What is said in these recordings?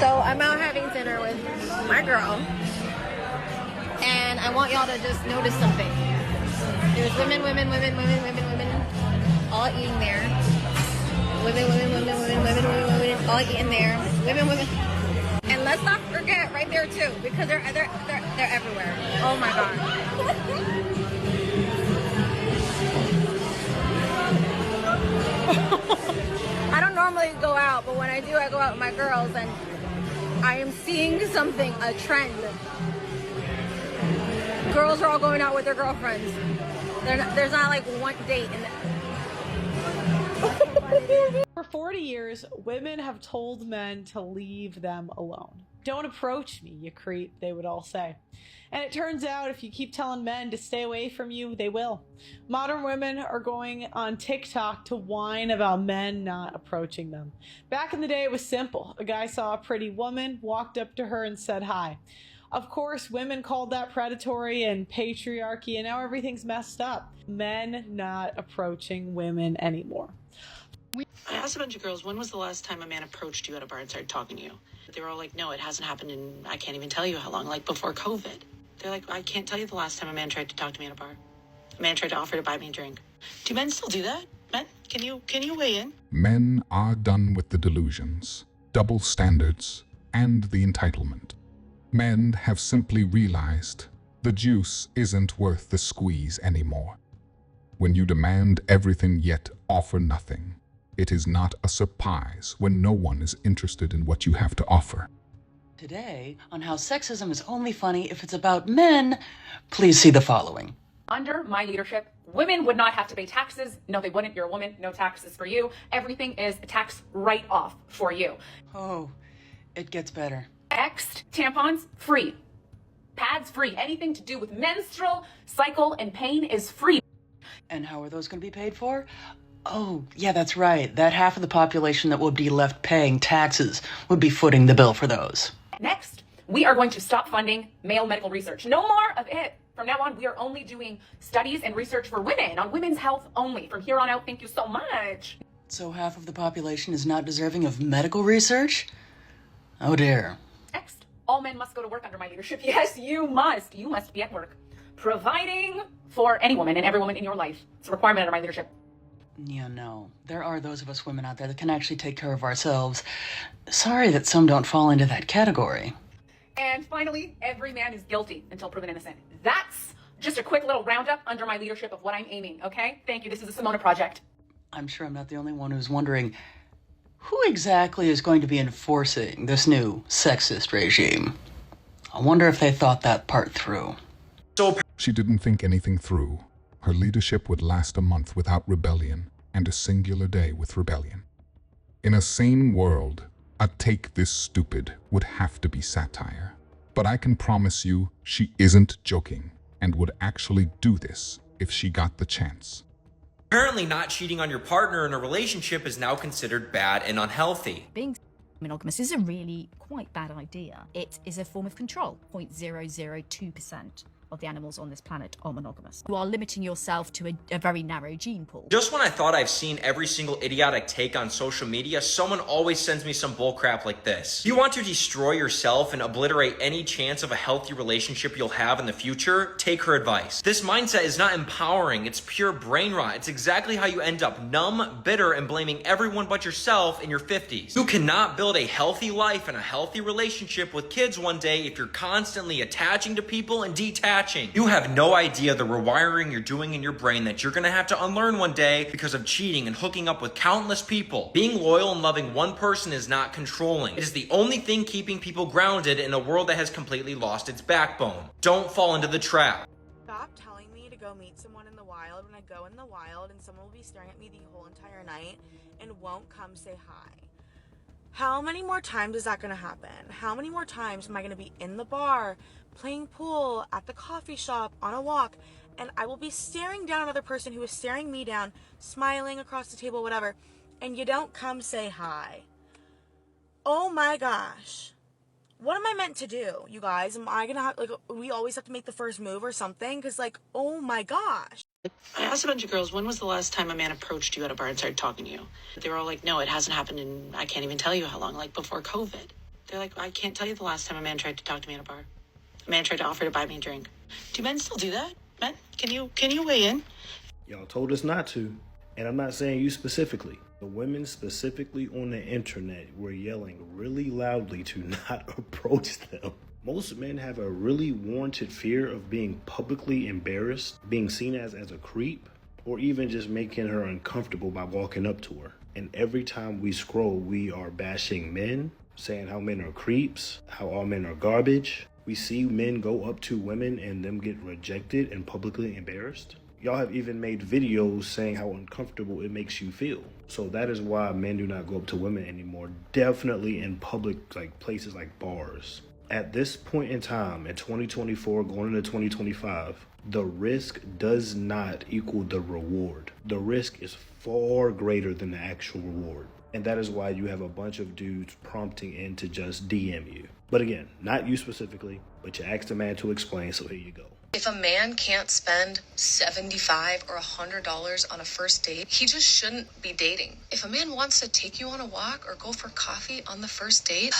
So I'm out having dinner with my girl, and I want y'all to just notice something. There's women, all eating there. Women, all eating there. Women. And let's not forget right there too, because they're everywhere. Oh my god. I don't normally go out, but when I do, I go out with my girls, and I am seeing something, a trend. Girls are all going out with their girlfriends. There's not like one date. For 40 years, women have told men to leave them alone. Don't approach me, you creep, they would all say. And it turns out if you keep telling men to stay away from you, they will. Modern women are going on TikTok to whine about men not approaching them. Back in the day, it was simple. A guy saw a pretty woman, walked up to her and said hi. Of course, women called that predatory and patriarchy, and now everything's messed up. Men not approaching women anymore. I asked a bunch of girls, when was the last time a man approached you at a bar and started talking to you? They were all like, no, it hasn't happened in, I can't even tell you how long, like before COVID. They're like, I can't tell you the last time a man tried to talk to me at a bar. A man tried to offer to buy me a drink. Do men still do that? Men, can you weigh in? Men are done with the delusions, double standards, and the entitlement. Men have simply realized the juice isn't worth the squeeze anymore. When you demand everything yet offer nothing, it is not a surprise when no one is interested in what you have to offer. Today, on how sexism is only funny if it's about men, please see the following. Under my leadership, women would not have to pay taxes. No, they wouldn't. You're a woman. No taxes for you. Everything is a tax write-off for you. Oh, it gets better. Next, tampons, free. Pads, free. Anything to do with menstrual cycle and pain is free. And how are those going to be paid for? Oh, yeah, that's right. That half of the population that would be left paying taxes would be footing the bill for those. Next, we are going to stop funding male medical research. No more of it. From now on, we are only doing studies and research for women, on women's health only. From here on out, thank you so much. So half of the population is not deserving of medical research? Oh dear. Next, all men must go to work under my leadership. Yes, you must. You must be at work, providing for any woman and every woman in your life. It's a requirement under my leadership. Yeah, no. There are those of us women out there that can actually take care of ourselves. Sorry that some don't fall into that category. And finally, every man is guilty until proven innocent. That's just a quick little roundup under my leadership of what I'm aiming, okay? Thank you. This is the Simona Project. I'm sure I'm not the only one who's wondering, who exactly is going to be enforcing this new sexist regime? I wonder if they thought that part through. She didn't think anything through. Her leadership would last a month without rebellion and a singular day with rebellion. In a sane world, a take this stupid would have to be satire. But I can promise you she isn't joking and would actually do this if she got the chance. Apparently not cheating on your partner in a relationship is now considered bad and unhealthy. Being monogamous is a really quite bad idea. It is a form of control. 0.002% of the animals on this planet are monogamous. You are limiting yourself to a very narrow gene pool. Just when I thought I've seen every single idiotic take on social media, someone always sends me some bullcrap like this. You want to destroy yourself and obliterate any chance of a healthy relationship you'll have in the future? Take her advice. This mindset is not empowering, it's pure brain rot. It's exactly how you end up numb, bitter, and blaming everyone but yourself in your 50s. You cannot build a healthy life and a healthy relationship with kids one day if you're constantly attaching to people and detaching. You have no idea the rewiring you're doing in your brain that you're gonna have to unlearn one day because of cheating and hooking up with countless people. Being loyal and loving one person is not controlling. It is the only thing keeping people grounded in a world that has completely lost its backbone. Don't fall into the trap. Stop telling me to go meet someone in the wild when I go in the wild and someone will be staring at me the whole entire night and won't come say hi. How many more times is that going to happen? How many more times am I going to be in the bar, playing pool, at the coffee shop, on a walk, and I will be staring down another person who is staring me down, smiling across the table, whatever, and you don't come say hi? Oh my gosh. What am I meant to do, you guys? Am I gonna have, like, we always have to make the first move or something? Because, like, oh my gosh. I asked a bunch of girls, when was the last time a man approached you at a bar and started talking to you? They were all like, no, it hasn't happened in, I can't even tell you how long, like before COVID. They're like, I can't tell you the last time a man tried to talk to me at a bar. A man tried to offer to buy me a drink. Do men still do that? Men, can you weigh in? Y'all told us not to. And I'm not saying you specifically. The women specifically on the internet were yelling really loudly to not approach them. Most men have a really warranted fear of being publicly embarrassed, being seen as a creep, or even just making her uncomfortable by walking up to her. And every time we scroll, we are bashing men, saying how men are creeps, how all men are garbage. We see men go up to women and them get rejected and publicly embarrassed. Y'all have even made videos saying how uncomfortable it makes you feel. So that is why men do not go up to women anymore, definitely in public, like places like bars. At this point in time, in 2024, going into 2025, the risk does not equal the reward. The risk is far greater than the actual reward. And that is why you have a bunch of dudes prompting in to just DM you. But again, not you specifically, but you asked a man to explain, so here you go. If a man can't spend $75 or $100 on a first date, he just shouldn't be dating. If a man wants to take you on a walk or go for coffee on the first date,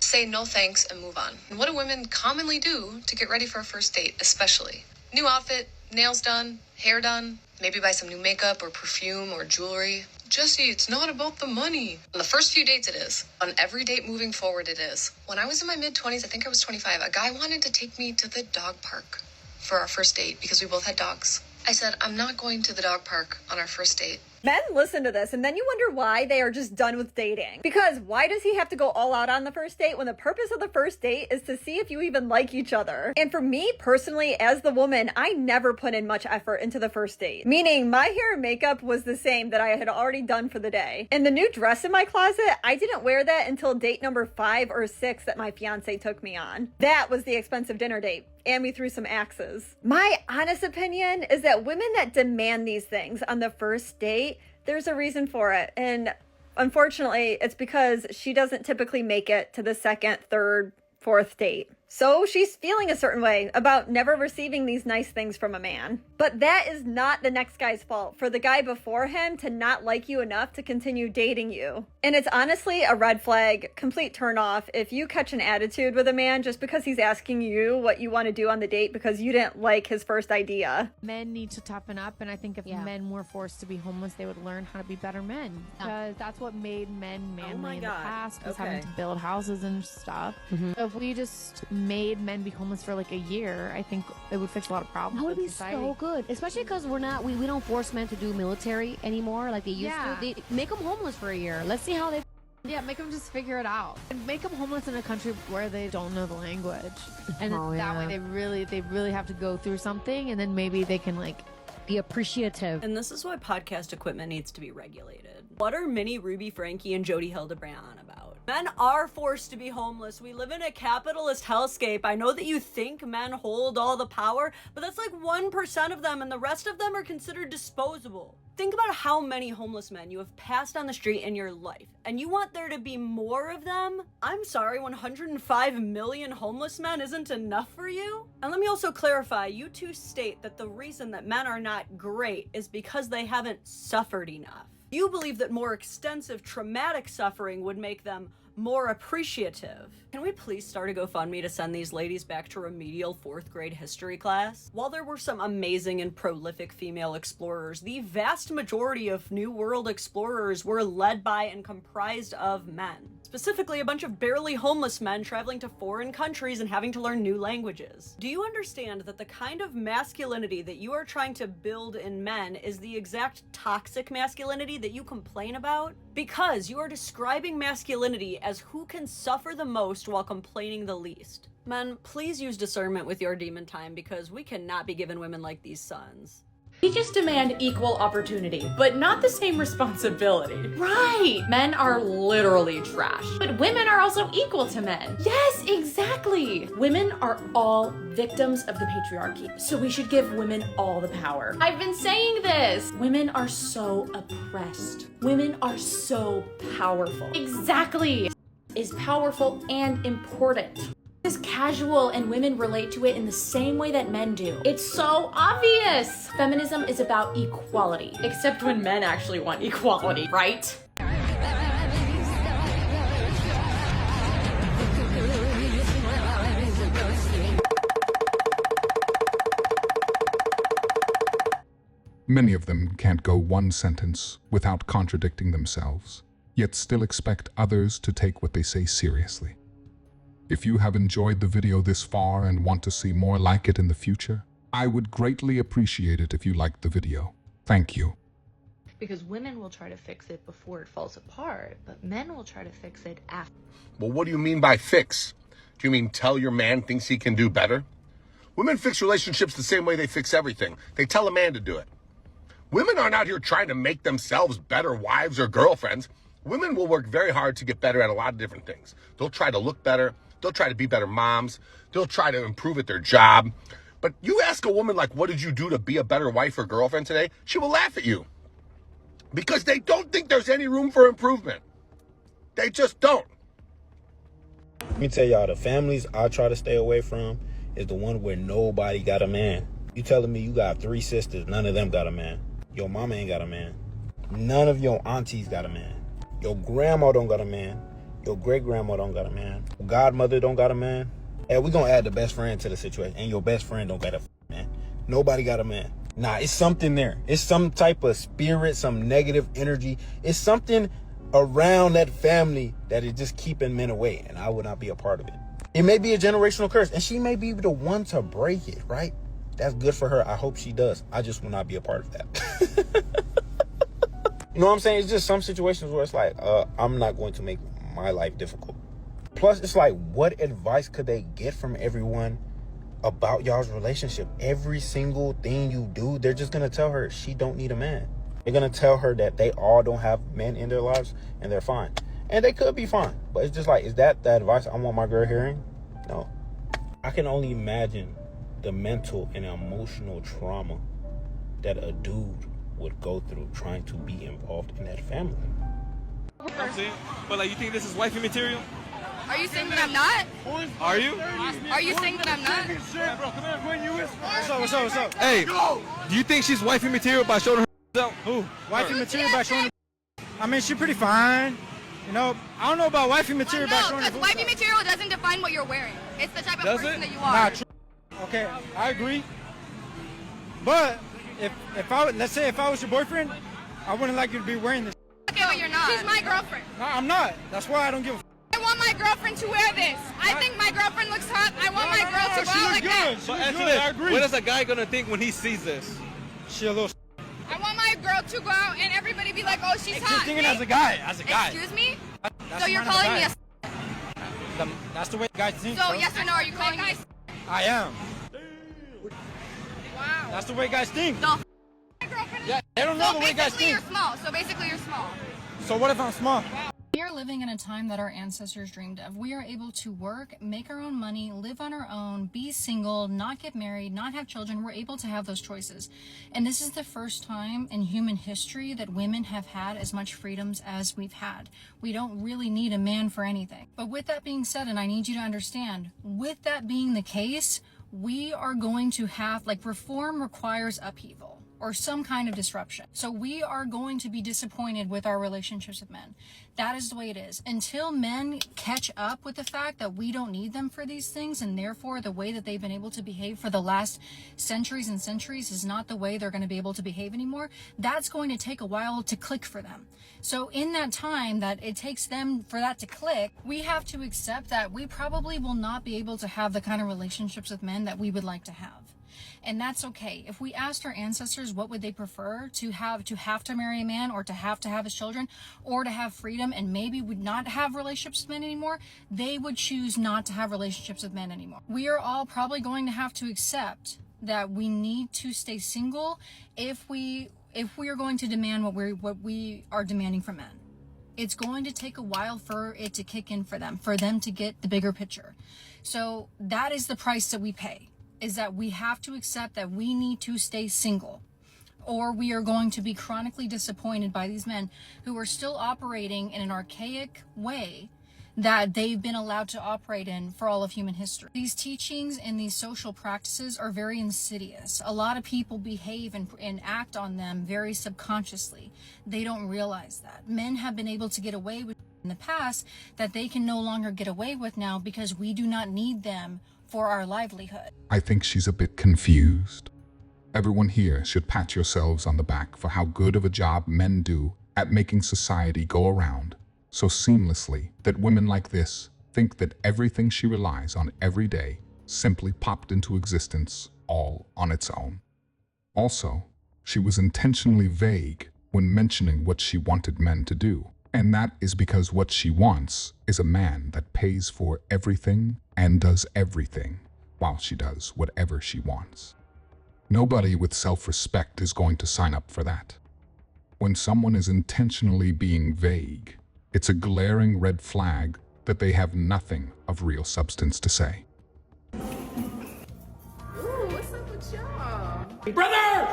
say no thanks and move on. And what do women commonly do to get ready for a first date, especially? New outfit, nails done, hair done, maybe buy some new makeup or perfume or jewelry. Jesse, it's not about the money. On the first few dates it is. On every date moving forward it is. When I was in my mid-20s, I think I was 25, a guy wanted to take me to the dog park for our first date because we both had dogs. I said, I'm not going to the dog park on our first date. Men listen to this and then you wonder why they are just done with dating. Because why does he have to go all out on the first date when the purpose of the first date is to see if you even like each other? And for me personally, as the woman, I never put in much effort into the first date. Meaning my hair and makeup was the same that I had already done for the day. And the new dress in my closet, I didn't wear that until date number 5 or 6 that my fiance took me on. That was the expensive dinner date. And we threw some axes. My honest opinion is that women that demand these things on the first date, there's a reason for it. And unfortunately, it's because she doesn't typically make it to the second, third, fourth date. So she's feeling a certain way about never receiving these nice things from a man. But that is not the next guy's fault for the guy before him to not like you enough to continue dating you. And it's honestly a red flag, complete turn off if you catch an attitude with a man just because he's asking you what you want to do on the date because you didn't like his first idea. Men need to toughen up, and I think if men were forced to be homeless, they would learn how to be better men. Because that's what made men manly in the past, was having to build houses and stuff. So if we just made men be homeless for like a year, I think it would fix a lot of problems. That would be society. so good, especially because we don't force men to do military anymore like they used to. They make them homeless for a year. Let's see how they. Yeah, make them just figure it out. And make them homeless in a country where they don't know the language, and that way they really have to go through something, and then maybe they can like be appreciative. And this is why podcast equipment needs to be regulated. What are Minnie, Ruby, Frankie, and Jody Hildebrand on about? Men are forced to be homeless. We live in a capitalist hellscape. I know that you think men hold all the power, but that's like 1% of them, and the rest of them are considered disposable. Think about how many homeless men you have passed on the street in your life, and you want there to be more of them? I'm sorry, 105 million homeless men isn't enough for you? And let me also clarify, you two state that the reason that men are not great is because they haven't suffered enough. You believe that more extensive traumatic suffering would make them more appreciative. Can we please start a GoFundMe to send these ladies back to remedial 4th grade history class? While there were some amazing and prolific female explorers, the vast majority of New World explorers were led by and comprised of men. Specifically, a bunch of barely homeless men traveling to foreign countries and having to learn new languages. Do you understand that the kind of masculinity that you are trying to build in men is the exact toxic masculinity that you complain about? Because you are describing masculinity as who can suffer the most while complaining the least. Men, please use discernment with your demon time, because we cannot be giving women like these sons. We just demand equal opportunity, but not the same responsibility. Right! Men are literally trash. But women are also equal to men. Yes, exactly! Women are all victims of the patriarchy, so we should give women all the power. I've been saying this! Women are so oppressed. Women are so powerful. Exactly! Is powerful and important. It's casual and women relate to it in the same way that men do. It's so obvious! Feminism is about equality. Except when men actually want equality, right? Many of them can't go one sentence without contradicting themselves, yet still expect others to take what they say seriously. If you have enjoyed the video this far and want to see more like it in the future, I would greatly appreciate it if you liked the video. Thank you. Because women will try to fix it before it falls apart, but men will try to fix it after. Well, what do you mean by fix? Do you mean tell your man thinks he can do better? Women fix relationships the same way they fix everything. They tell a man to do it. Women aren't out here trying to make themselves better wives or girlfriends. Women will work very hard to get better at a lot of different things. They'll try to look better. They'll try to be better moms. They'll try to improve at their job. But you ask a woman, like, what did you do to be a better wife or girlfriend today? She will laugh at you. Because they don't think there's any room for improvement. They just don't. Let me tell y'all, the families I try to stay away from is the one where nobody got a man. You telling me you got 3 sisters, none of them got a man. Your mama ain't got a man. None of your aunties got a man. Your grandma don't got a man. Your great-grandma don't got a man. Godmother don't got a man. And we gonna add the best friend to the situation. And your best friend don't got a man. Nobody got a man. Nah, it's something there. It's some type of spirit, some negative energy. It's something around that family that is just keeping men away. And I would not be a part of it. It may be a generational curse. And she may be the one to break it, right? That's good for her. I hope she does. I just will not be a part of that. You know what I'm saying? It's just some situations where it's like, I'm not going to make my life difficult. Plus, it's like, what advice could they get from everyone about y'all's relationship? Every single thing you do, they're just going to tell her she don't need a man. They're going to tell her that they all don't have men in their lives and they're fine. And they could be fine. But it's just like, is that the advice I want my girl hearing? No. I can only imagine the mental and emotional trauma that a dude would go through trying to be involved in that family. I'm saying, but like, you think this is wifey material? Are you saying that I'm not? Are you? Are you saying that I'm not? What's up? Hey, do you think she's wifey material by showing her? Who? Wifey material by showing her? I mean, she's pretty fine. You know, I don't know about wifey material by showing her. Because wifey material doesn't define what you're wearing. It's the type of person that you are. Nah, true. Okay, I agree. But if I let's say if I was your boyfriend, I wouldn't like you to be wearing this. Okay, but you're not. She's my girlfriend. No, I'm not. That's why I don't give a. I want my girlfriend to wear this. I think my girlfriend looks hot. I want my girl to go out like that. But answer this. I agree. What is a guy gonna think when he sees this? She a little. I want my girl to go out and everybody be like, oh, she's hot. Just thinking as a guy. Excuse me? So you're calling me a. That's the way guys think. So yes or no? Are you calling me? I am. Wow. That's the way guys think. My girlfriend. Yeah, they don't know the way guys think. You're small. So basically, you're small. So what if I'm small? We are living in a time that our ancestors dreamed of. We are able to work, make our own money, live on our own, be single, not get married, not have children. We're able to have those choices. And this is the first time in human history that women have had as much freedoms as we've had. We don't really need a man for anything. But with that being said, and I need you to understand, with that being the case, we are going to have, like, reform requires upheaval or some kind of disruption. So we are going to be disappointed with our relationships with men. That is the way it is. Until men catch up with the fact that we don't need them for these things, and therefore the way that they've been able to behave for the last centuries and centuries is not the way they're going to be able to behave anymore, that's going to take a while to click for them. So in that time that it takes them for that to click, we have to accept that we probably will not be able to have the kind of relationships with men that we would like to have. And that's okay. If we asked our ancestors what would they prefer, to have to marry a man, or to have his children, or to have freedom and maybe would not have relationships with men anymore, they would choose not to have relationships with men anymore. We are all probably going to have to accept that we need to stay single if we are going to demand what we are demanding from men. It's going to take a while for it to kick in for them to get the bigger picture. So that is the price that we pay. Is that we have to accept that we need to stay single, or we are going to be chronically disappointed by these men who are still operating in an archaic way that they've been allowed to operate in for all of human history. These teachings and these social practices are very insidious. A lot of people behave and act on them very subconsciously. They don't realize that. Men have been able to get away with in the past that they can no longer get away with now because we do not need them for our livelihood. I think she's a bit confused. Everyone here should pat yourselves on the back for how good of a job men do at making society go around so seamlessly that women like this think that everything she relies on every day simply popped into existence all on its own. Also, she was intentionally vague when mentioning what she wanted men to do, and that is because what she wants is a man that pays for everything and does everything while she does whatever she wants. Nobody with self-respect is going to sign up for that. When someone is intentionally being vague, it's a glaring red flag that they have nothing of real substance to say. Ooh, what's up with y'all? Brother!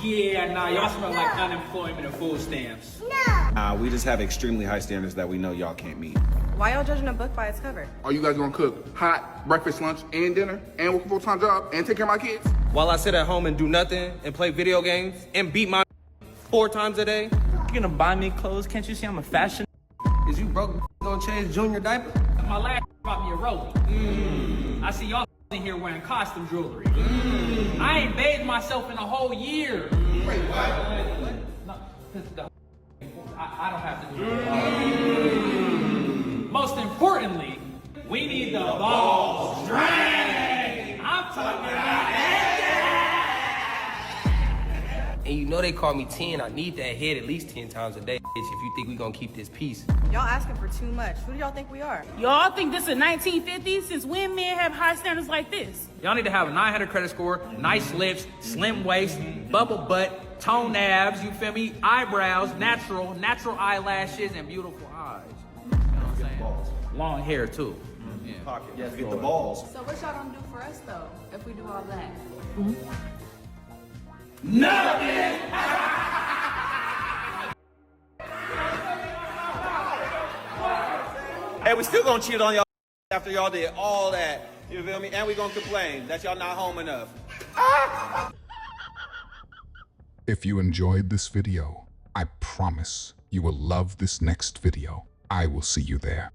Yeah, nah, y'all smell like unemployment and food stamps. We just have extremely high standards that we know y'all can't meet. Why y'all judging a book by its cover? Are you guys gonna cook hot breakfast, lunch, and dinner, and work a full-time job, and take care of my kids? While I sit at home and do nothing, and play video games, and beat my 4 times a day? You gonna buy me clothes? Can't you see I'm a fashion? Is you broke gonna change Junior diaper? My last bought me a robe. I see y'all in here wearing costume jewelry. I ain't bathed myself in a whole year. Wait, what? No, I don't have to do it. Most importantly, we need the balls drained. I'm talking about And you know they call me 10. I need that head at least 10 times a day, bitch, if you think we gonna keep this peace. Y'all asking for too much. Who do y'all think we are? Y'all think this is 1950s? Since when men have high standards like this? Y'all need to have a 900 credit score, nice lips, slim waist, bubble butt, toned abs, you feel me? Eyebrows, natural eyelashes, and beautiful eyes. You know what I'm saying? Long hair, too. Yeah. Pocket. Yes, get the balls. So what y'all gonna do for us, though, if we do all that? Nothing! Hey, we still gonna cheat on y'all after y'all did all that. You feel me? And we gonna complain that y'all not home enough. If you enjoyed this video, I promise you will love this next video. I will see you there.